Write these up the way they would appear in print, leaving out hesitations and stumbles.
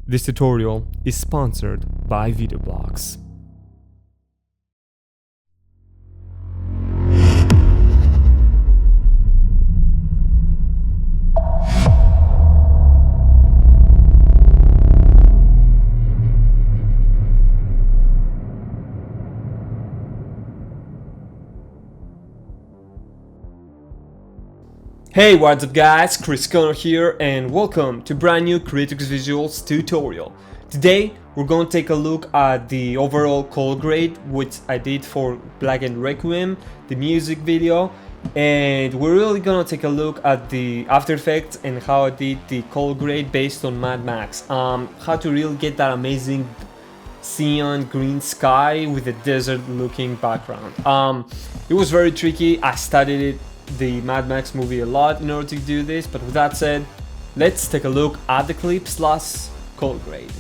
This tutorial is sponsored by Videoblocks. Hey, what's up guys, Chris Connor here and welcome to brand new Creatrix Visuals tutorial. Today we're going to take a look at the overall color grade which I did for Black and Requiem, the music video, and we're really going to take a look at the After Effects and how I did the color grade based on Mad Max. How to really get that amazing cyan green sky with a desert looking background. It was very tricky. I studied the Mad Max movie a lot in order to do this, but with that said, let's take a look at the clips plus color grade.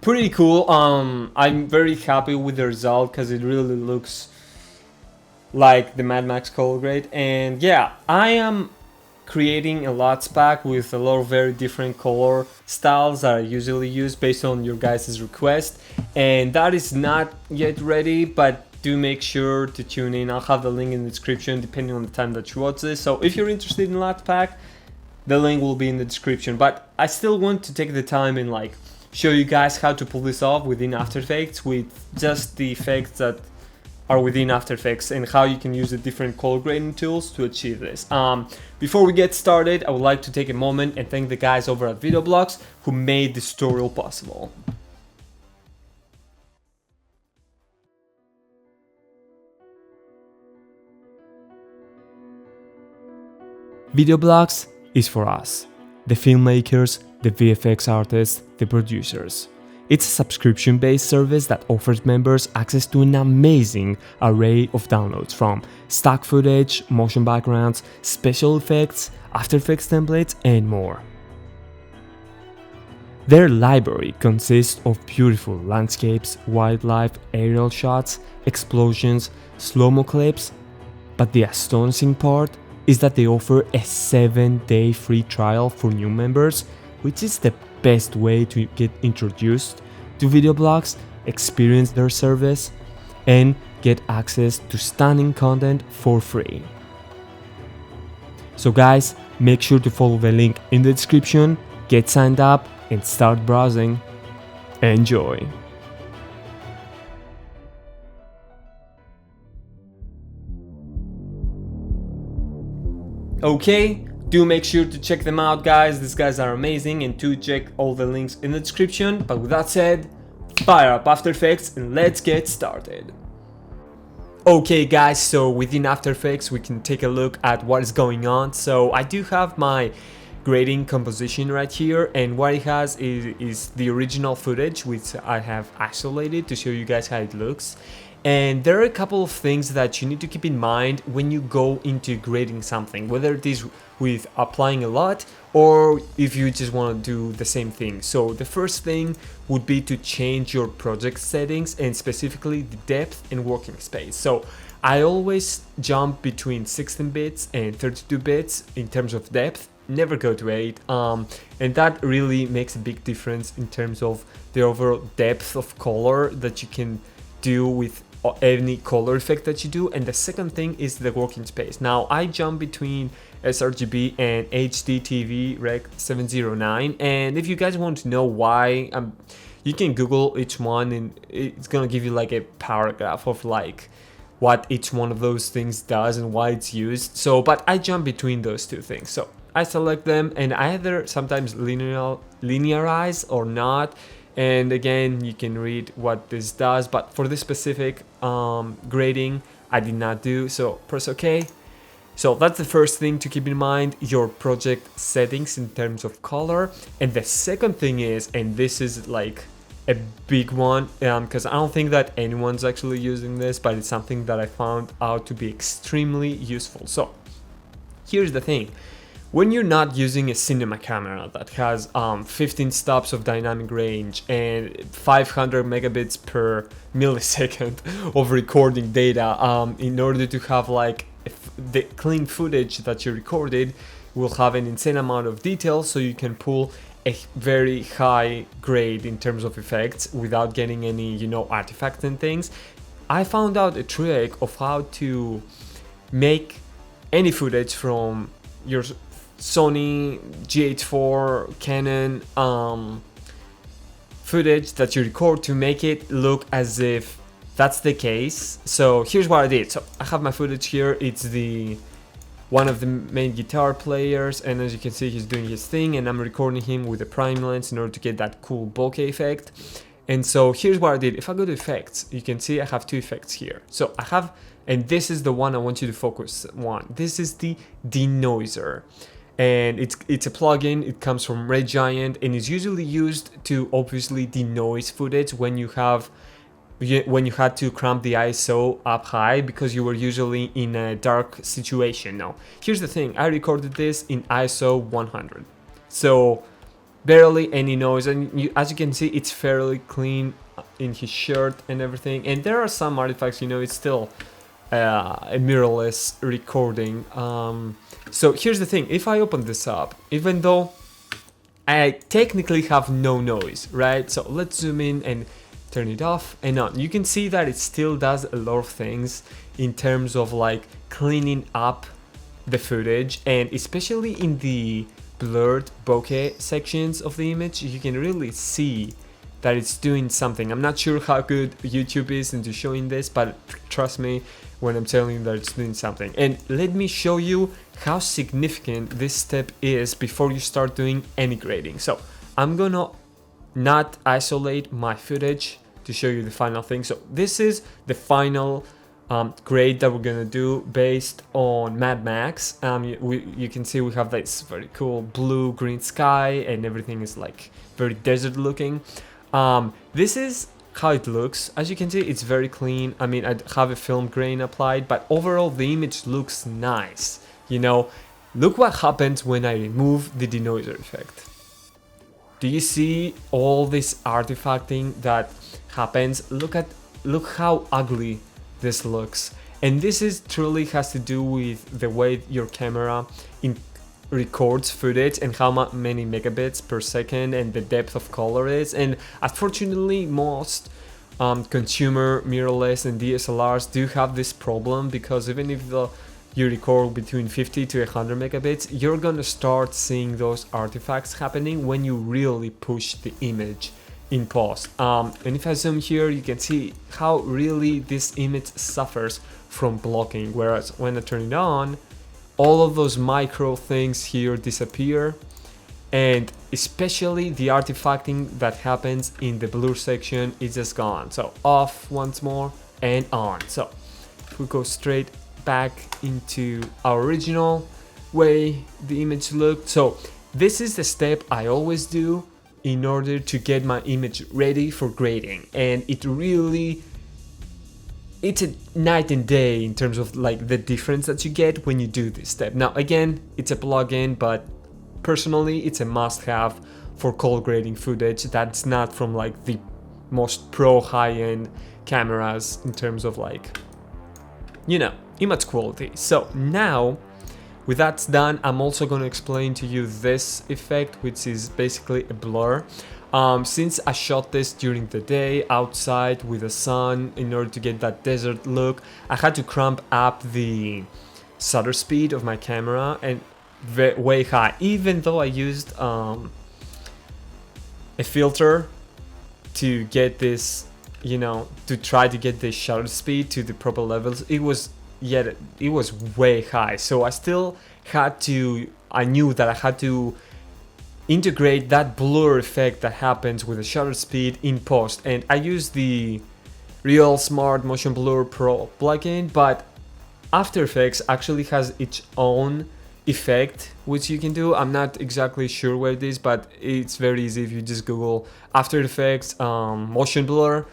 Pretty cool. I'm very happy with the result because it really looks like the Mad Max color grade. And yeah, I am creating a LUTs pack with a lot of very different color styles that I usually use based on your guys' request. And that is not yet ready, but do make sure to tune in. I'll have the link in the description depending on the time that you watch this. So if you're interested in LUTs pack, the link will be in the description. But I still want to take the time and show you guys how to pull this off within After Effects with just the effects that are within After Effects and how you can use the different color grading tools to achieve this. Before we get started, I would like to take a moment and thank the guys over at Videoblocks who made this tutorial possible. Videoblocks is for us, the filmmakers, the VFX artists, the producers. It's a subscription-based service that offers members access to an amazing array of downloads from stock footage, motion backgrounds, special effects, After Effects templates, and more. Their library consists of beautiful landscapes, wildlife, aerial shots, explosions, slow-mo clips, but the astonishing part is that they offer a 7-day free trial for new members, which is the best way to get introduced to Videoblocks, experience their service, and get access to stunning content for free. So guys, make sure to follow the link in the description, get signed up, and start browsing. Enjoy! Okay, do make sure to check them out guys, these guys are amazing, and to check all the links in the description. But with that said, fire up After Effects and let's get started. Okay guys, so within After Effects we can take a look at what is going on. So I do have my grading composition right here, and what it has is the original footage which I have isolated to show you guys how it looks. And there are a couple of things that you need to keep in mind when you go into grading something, whether it is with applying a lot or if you just want to do the same thing. So the first thing would be to change your project settings and specifically the depth and working space. So I always jump between 16 bits and 32 bits in terms of depth, never go to 8, and that really makes a big difference in terms of the overall depth of color that you can do with any color effect that you do. And the second thing is the working space. Now I jump between sRGB and HD TV Rec 709, and if you guys want to know why, you can Google each one and it's gonna give you a paragraph of what each one of those things does and why it's used. So but I jump between those two things, so I select them and I either sometimes linearize or not. And again, you can read what this does, but for this specific grading I did not do, so press OK. So that's the first thing to keep in mind, your project settings in terms of color. And the second thing is, and this is like a big one, because I don't think that anyone's actually using this, but it's something that I found out to be extremely useful. So here's the thing. When you're not using a cinema camera that has 15 stops of dynamic range and 500 megabits per millisecond of recording data, in order to have like the clean footage that you recorded will have an insane amount of detail, so you can pull a very high grade in terms of effects without getting any, you know, artifacts and things. I found out a trick of how to make any footage from your Sony GH4 Canon footage that you record to make it look as if that's the case. So here's what I did. So I have my footage here. It's the one of the main guitar players, and as you can see, he's doing his thing, and I'm recording him with a prime lens in order to get that cool bokeh effect. And so here's what I did. If I go to effects, you can see I have two effects here. So I have, and this is the one I want you to focus on. This is the denoiser. And it's a plugin. It comes from Red Giant, and is usually used to obviously denoise footage when you had to cramp the ISO up high because you were usually in a dark situation. Now, here's the thing. I recorded this in ISO 100, so barely any noise, and as you can see, it's fairly clean in his shirt and everything. And there are some artifacts, you know, it's still a mirrorless recording. So here's the thing, if I open this up, even though I technically have no noise, right? So let's zoom in and turn it off and on. You can see that it still does a lot of things in terms of like cleaning up the footage, and especially in the blurred bokeh sections of the image, you can really see that it's doing something. I'm not sure how good YouTube is into showing this, but trust me when I'm telling you that it's doing something. And let me show you how significant this step is before you start doing any grading. So I'm gonna not isolate my footage to show you the final thing. So this is the final grade that we're gonna do based on Mad Max. You can see we have this very cool blue-green sky, and everything is like very desert looking. This is how it looks. As you can see, it's very clean. I mean, I have a film grain applied, but overall the image looks nice. You know, look what happens when I remove the denoiser effect. Do you see all this artifacting that happens? Look how ugly this looks. And this is truly has to do with the way your camera records footage and how many megabits per second and the depth of color is. And unfortunately, most consumer mirrorless and DSLRs do have this problem, because even if you record between 50 to 100 megabits, you're gonna start seeing those artifacts happening when you really push the image in post. And if I zoom here, you can see how really this image suffers from blocking, whereas when I turn it on, all of those micro things here disappear, and especially the artifacting that happens in the blur section is just gone. So off once more and on. So if we go straight back into our original way the image looked. So this is the step I always do in order to get my image ready for grading, and it's a night and day in terms of like the difference that you get when you do this step. Now again, it's a plugin, but personally it's a must-have for cold grading footage that's not from like the most pro high-end cameras in terms of like, you know, image quality. So now with that done, I'm also going to explain to you this effect, which is basically a blur. Since I shot this during the day outside with the sun in order to get that desert look, I had to cramp up the shutter speed of my camera and way high, even though I used a filter to get this, you know, to try to get the shutter speed to the proper levels. It was way high, so I knew that I had to integrate that blur effect that happens with the shutter speed in post, and I used the Real Smart Motion Blur Pro plugin, but After Effects actually has its own effect which you can do. I'm not exactly sure where it is, but it's very easy. If you just Google After Effects motion blur,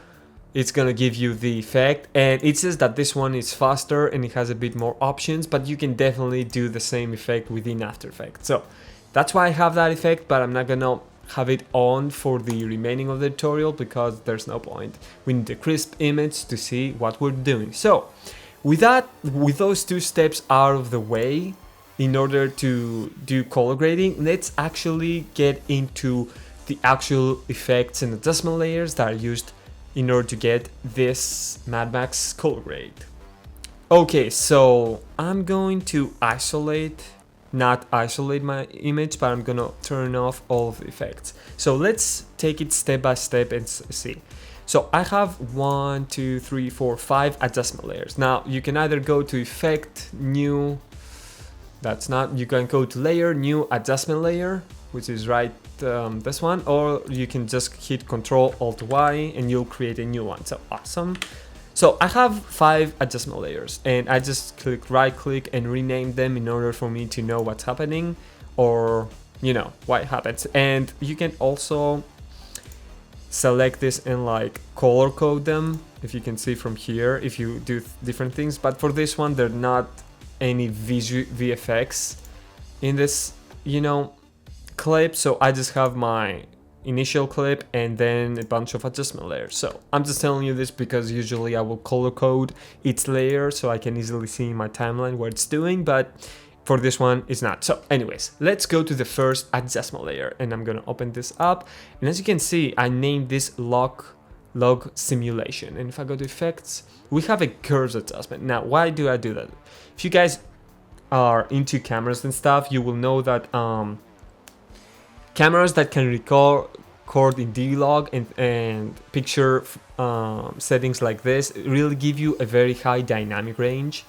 it's gonna give you the effect, and it says that this one is faster and it has a bit more options, but you can definitely do the same effect within After Effects. So that's why I have that effect, but I'm not gonna have it on for the remaining of the tutorial because there's no point. We need a crisp image to see what we're doing. So with those two steps out of the way, in order to do color grading, let's actually get into the actual effects and adjustment layers that are used in order to get this Mad Max color grade. Okay, so I'm going to not isolate my image, but I'm gonna turn off all of the effects. So let's take it step by step and see. So I have 1, 2, 3, 4, 5 adjustment layers. Now you can either go to Effect, New, you can go to Layer, New Adjustment Layer, which is right this one, or you can just hit Control Alt Y and you'll create a new one. So awesome. So I have 5 adjustment layers and I just right click and rename them in order for me to know what's happening, or you know what happens. And you can also select this and like color code them, if you can see from here, if you do different things. But for this one, there are not any VFX in this, clip. So I just have my initial clip and then a bunch of adjustment layers. So I'm just telling you this because usually I will color code each layer so I can easily see in my timeline what it's doing, but for this one it's not. So anyways, let's go to the first adjustment layer and I'm gonna open this up, and as you can see I named this log simulation, and if I go to effects we have a curves adjustment. Now why do I do that? If you guys are into cameras and stuff, you will know that cameras that can record in D-Log and picture settings like this really give you a very high dynamic range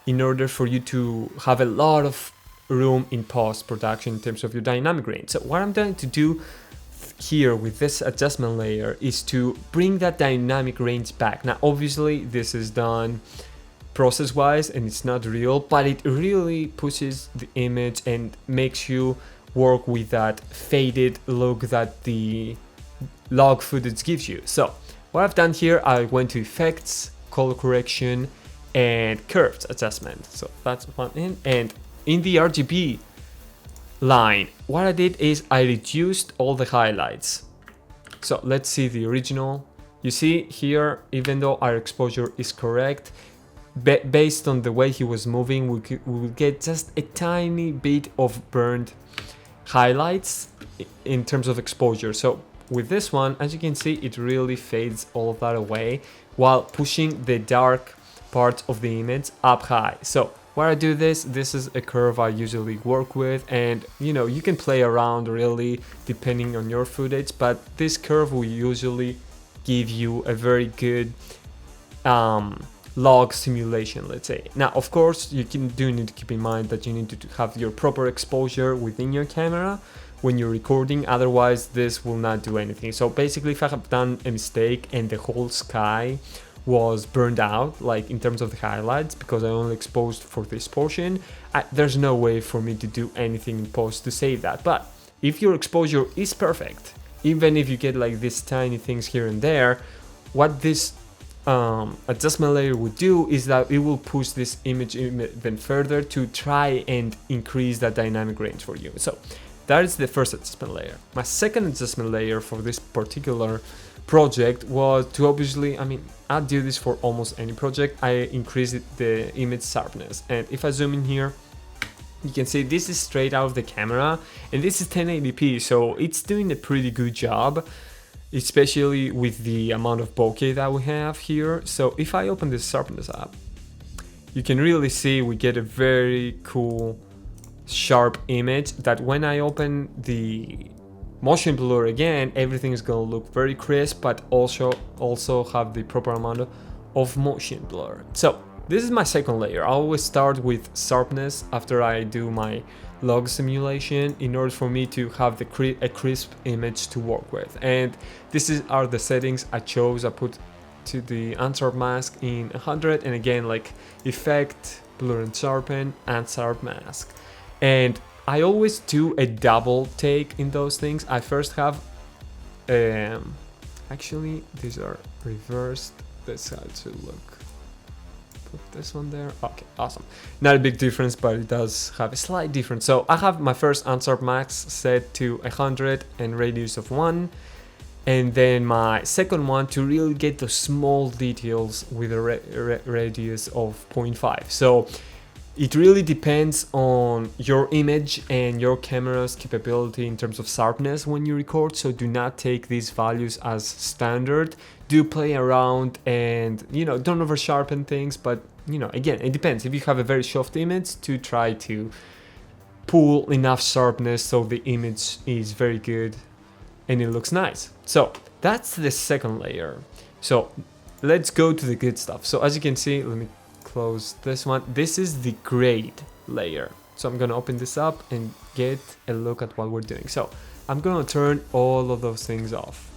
in order for you to have a lot of room in post-production in terms of your dynamic range. So what I'm going to do here with this adjustment layer is to bring that dynamic range back. Now obviously this is done process-wise and it's not real, but it really pushes the image and makes you work with that faded look that the log footage gives you. So what I've done here, I went to effects, color correction, and curves adjustment. So that's one in, and in the RGB line, what I did is I reduced all the highlights. So let's see the original. You see here, even though our exposure is correct, based on the way he was moving, we will get just a tiny bit of burned highlights in terms of exposure. So with this one, as you can see, it really fades all of that away while pushing the dark part of the image up high. So where I do this is a curve I usually work with, and you can play around really depending on your footage, but this curve will usually give you a very good log simulation, let's say. Now of course you do need to keep in mind that you need to have your proper exposure within your camera when you're recording, otherwise this will not do anything. So basically, if I have done a mistake and the whole sky was burned out, like in terms of the highlights, because I only exposed for this portion, there's no way for me to do anything in post to save that. But if your exposure is perfect, even if you get like these tiny things here and there, what this adjustment layer would do is that it will push this image even further to try and increase that dynamic range for you. So that is the first adjustment layer. My second adjustment layer for this particular project was to obviously, I do this for almost any project, I increase the image sharpness. And if I zoom in here, you can see this is straight out of the camera and this is 1080p, so it's doing a pretty good job, especially with the amount of bokeh that we have here. So if I open this sharpness up, you can really see we get a very cool sharp image that when I open the motion blur again, everything is going to look very crisp, but also have the proper amount of motion blur. So this is my second layer. I always start with sharpness after I do my log simulation in order for me to have a crisp image to work with. And are the settings I chose. I put to the unsharp mask in 100, and again like effect, blur and sharpen, and sharp mask. And I always do a double take in those things. I first have, actually these are reversed. This how to look. Put this one there. Okay, awesome. Not a big difference, but it does have a slight difference. So I have my first unsharp max set to 100 and radius of 1. And then my second one to really get the small details with a radius of 0.5. So it really depends on your image and your camera's capability in terms of sharpness when you record. So do not take these values as standard. Do play around and, you know, don't over sharpen things. But, you know, again, it depends. If you have a very soft image, to try to pull enough sharpness so the image is very good and it looks nice. So that's the second layer. So let's go to the good stuff. So as you can see, let me close this one. This is the grade layer. So I'm gonna open this up and get a look at what we're doing. So I'm gonna turn all of those things off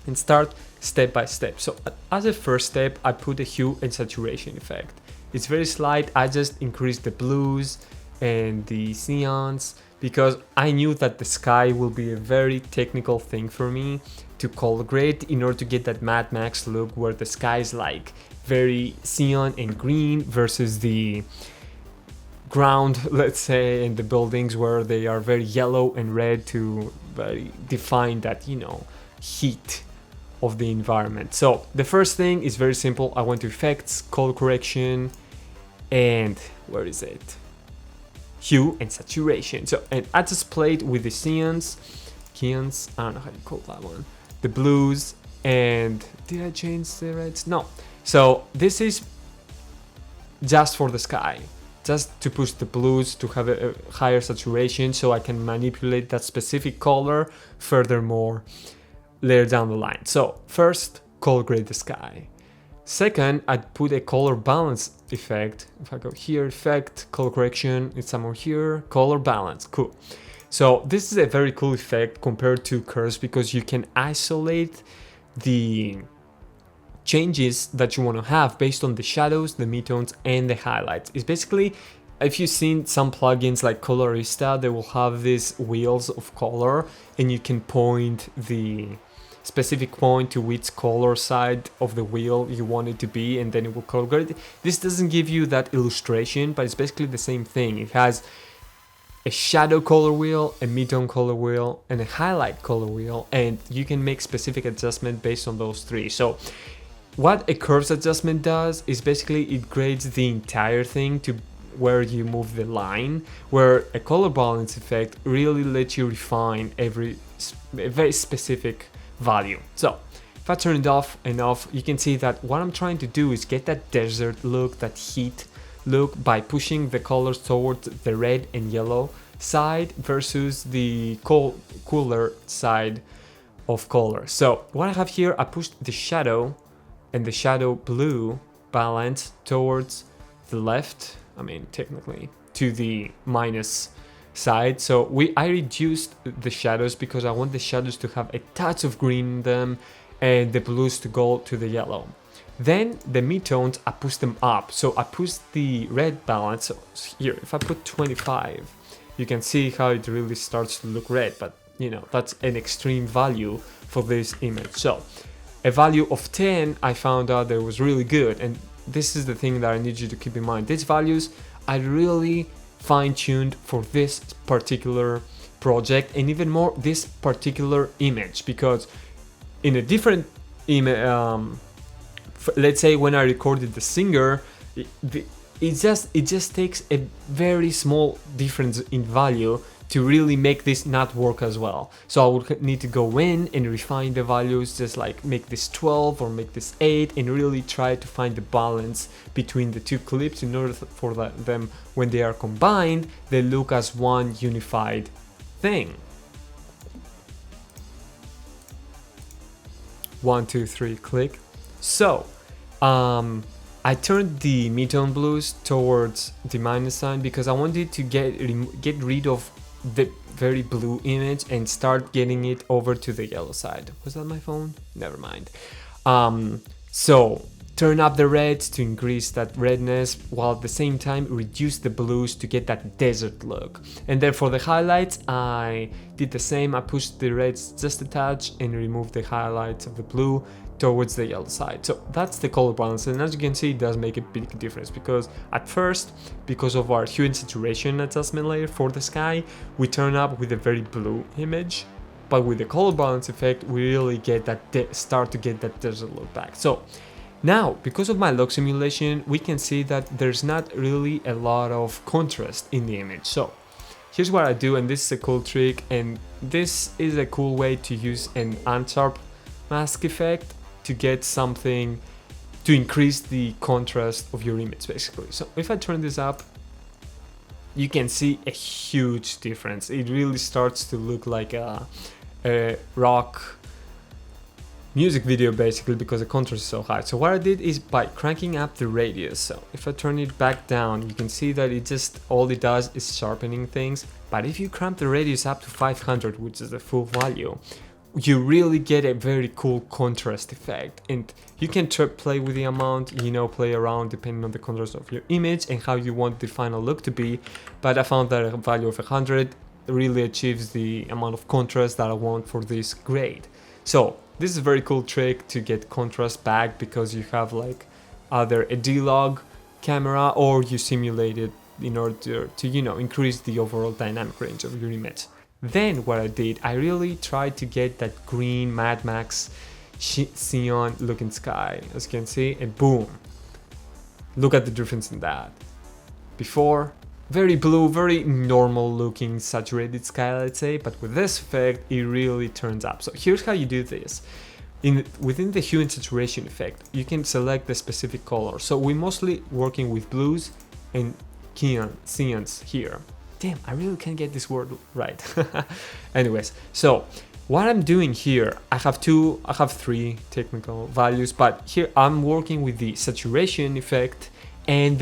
and start step by step. So as a first step, I put a hue and saturation effect. It's very slight. I just increased the blues and the cyan's because I knew that the sky will be a very technical thing for me to color grade in order to get that Mad Max look where the sky is like very cyan and green versus the ground, let's say, and the buildings where they are very yellow and red to very define that, you know, heat of the environment. So the first thing is very simple. I went to effects, color correction, and where is it? Hue and saturation. So, and I just played with the cyans, I don't know how you call that one, the blues, and did I change the reds? No. So this is just for the sky, just to push the blues to have a higher saturation so I can manipulate that specific color furthermore later down the line. So first, color grade the sky. Second, I'd put a color balance effect. If I go here, effect, color correction, it's somewhere here, color balance, cool. So this is a very cool effect compared to curves because you can isolate the changes that you want to have based on the shadows, the midtones, and the highlights. It's basically, if you've seen some plugins like Colorista, they will have these wheels of color and you can point the specific point to which color side of the wheel you want it to be, and then it will color grade. This doesn't give you that illustration, but it's basically the same thing. It has a shadow color wheel, a midtone color wheel, and a highlight color wheel, and you can make specific adjustment based on those three. So what a curves adjustment does is basically it grades the entire thing to where you move the line, where a color balance effect really lets you refine a very specific value. So if I turn it off and off, you can see that what I'm trying to do is get that desert look, that heat look by pushing the colors towards the red and yellow side versus the cooler side of color. So what I have here, I pushed the shadow and the shadow blue balance towards the left, I mean technically to the minus side. So I reduced the shadows because I want the shadows to have a touch of green in them and the blues to go to the yellow. Then the midtones, I pushed them up. So I pushed the red balance. So here, if I put 25, you can see how it really starts to look red, but you know, that's an extreme value for this image. So a value of 10, I found out that it was really good. And this is the thing that I need you to keep in mind. These values are really fine-tuned for this particular project and even more this particular image, because in a different image, let's say when I recorded the singer, it just takes a very small difference in value to really make this not work as well. So I would need to go in and refine the values, just like make this 12 or make this 8, and really try to find the balance between the two clips in order for them, when they are combined, they look as one unified thing. 1, 2, 3, click. So I turned the midtone blues towards the minus sign because I wanted to get rid of the very blue image and start getting it over to the yellow side. Was that my phone? Never mind. So turn up the reds to increase that redness, while at the same time reduce the blues to get that desert look. And then for the highlights, I did the same. I pushed the reds just a touch and removed the highlights of the blue towards the yellow side. So that's the color balance, and as you can see, it does make a big difference, because at first, because of our hue and saturation adjustment layer for the sky, we turn up with a very blue image. But with the color balance effect, we really get that start to get that desert look back. So now, because of my log simulation, we can see that there's not really a lot of contrast in the image. So here's what I do, and this is a cool trick, and this is a cool way to use an unsharp mask effect to get something to increase the contrast of your image, basically. So if I turn this up, you can see a huge difference. It really starts to look like a rock music video, basically, because the contrast is so high. So what I did is by cranking up the radius. So if I turn it back down, you can see that it just, all it does is sharpening things. But if you crank the radius up to 500, which is the full value, you really get a very cool contrast effect. And you can play with the amount, you know, play around depending on the contrast of your image and how you want the final look to be. But I found that a value of 100 really achieves the amount of contrast that I want for this grade. So this is a very cool trick to get contrast back, because you have like either a D-Log camera or you simulate it in order to, you know, increase the overall dynamic range of your image. Then what I did, I really tried to get that green Mad Max Xeon looking sky, as you can see, and boom, look at the difference in that. Before, very blue, very normal looking saturated sky, let's say, but with this effect, it really turns up. So here's how you do this. Within the hue and saturation effect, you can select the specific color. So we're mostly working with blues and cyan here. Damn, I really can't get this word right. Anyways, so what I'm doing here, I have three technical values, but here I'm working with the saturation effect and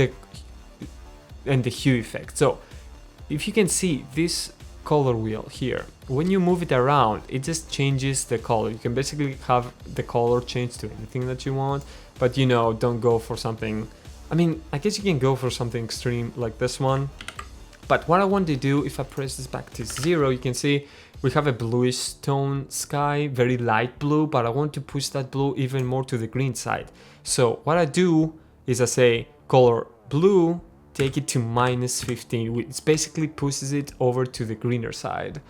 the hue effect. So if you can see this color wheel here, when you move it around, it just changes the color. You can basically have the color change to anything that you want, but you know, don't go for something, I mean, I guess you can go for something extreme like this one. But what I want to do, if I press this back to 0, you can see we have a bluish tone sky, very light blue, but I want to push that blue even more to the green side. So what I do is I say color blue, take it to -15, which basically pushes it over to the greener side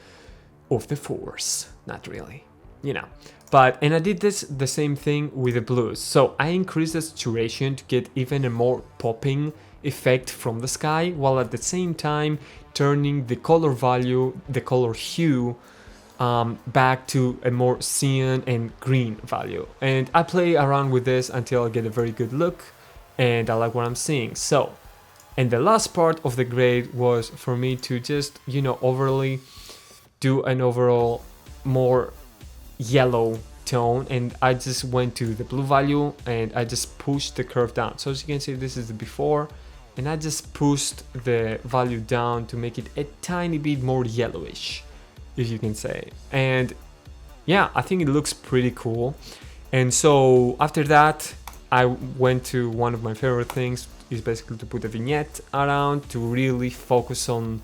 of the force. Not really, you know. And I did the same thing with the blues. So I increased the saturation to get even a more popping effect from the sky, while at the same time turning the color value, the color hue, back to a more cyan and green value. And I play around with this until I get a very good look and I like what I'm seeing. So, and the last part of the grade was for me to just, you know, overly do an overall more yellow tone, and I just went to the blue value and I just pushed the curve down. So as you can see, this is the before, and I just pushed the value down to make it a tiny bit more yellowish, if you can say. And yeah, I think it looks pretty cool. And so after that, I went to one of my favorite things, is basically to put a vignette around to really focus on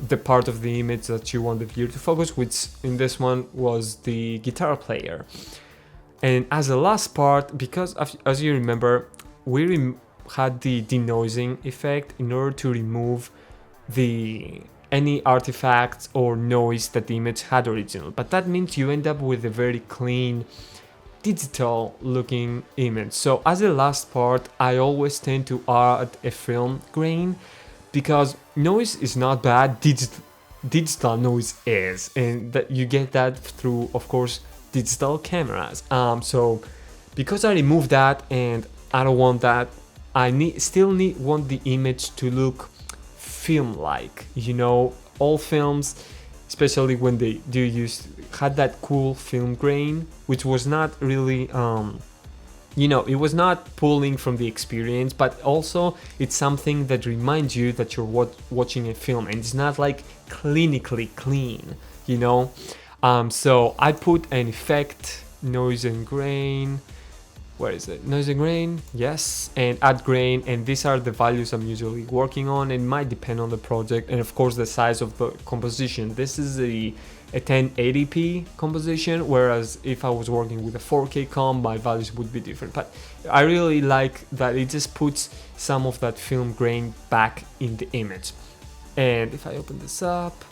the part of the image that you want the viewer to focus, which in this one was the guitar player. And as a last part, because as you remember, we had the denoising effect in order to remove any artifacts or noise that the image had originally. But that means you end up with a very clean, digital looking image. So as the last part, I always tend to add a film grain, because noise is not bad, digital noise is, and that you get that through, of course, digital cameras. So because I removed that and I don't want that, I still want the image to look film-like, you know. All films, especially when they had that cool film grain, which was not really you know, it was not pulling from the experience, but also it's something that reminds you that you're watching a film, and it's not like clinically clean, you know. So I put an effect, noise and grain, where is it? Noise and grain, yes, and add grain, and these are the values I'm usually working on. It might depend on the project and of course the size of the composition. This is a 1080p composition, whereas if I was working with a 4K comp, my values would be different. But I really like that it just puts some of that film grain back in the image. And if I open this up,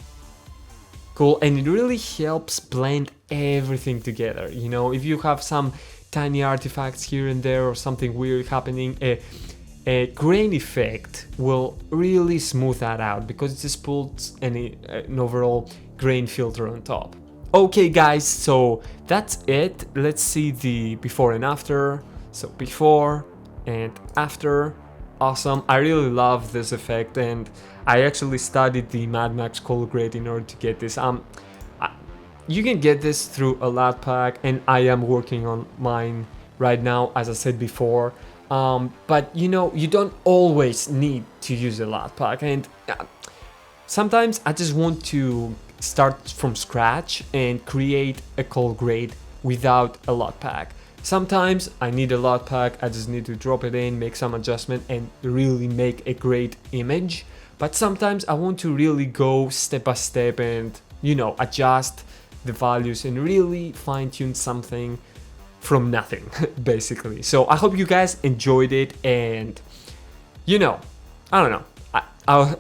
cool, and it really helps blend everything together. You know, if you have some tiny artifacts here and there or something weird happening, a grain effect will really smooth that out because it just puts an overall grain filter on top. Okay guys, so that's it. Let's see the before and after. So before and after, awesome. I really love this effect, and I actually studied the Mad Max color grade in order to get this. You can get this through a LUT pack, and I am working on mine right now, as I said before. But you know, you don't always need to use a LUT pack, and sometimes I just want to start from scratch and create a color grade without a LUT pack. Sometimes I need a LUT pack, I just need to drop it in, make some adjustment and really make a great image. But sometimes I want to really go step by step and, you know, adjust the values and really fine-tune something from nothing, basically. So I hope you guys enjoyed it, and you know, I don't know,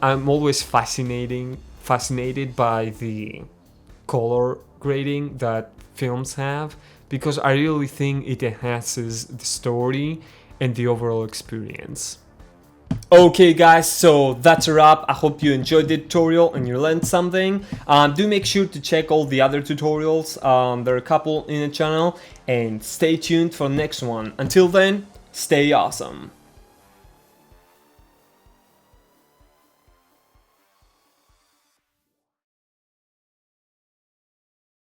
I'm always fascinated by the color grading that films have, because I really think it enhances the story and the overall experience. Okay guys, so that's a wrap. I hope you enjoyed the tutorial and you learned something. Do make sure to check all the other tutorials. There are a couple in the channel, and stay tuned for the next one. Until then, stay awesome.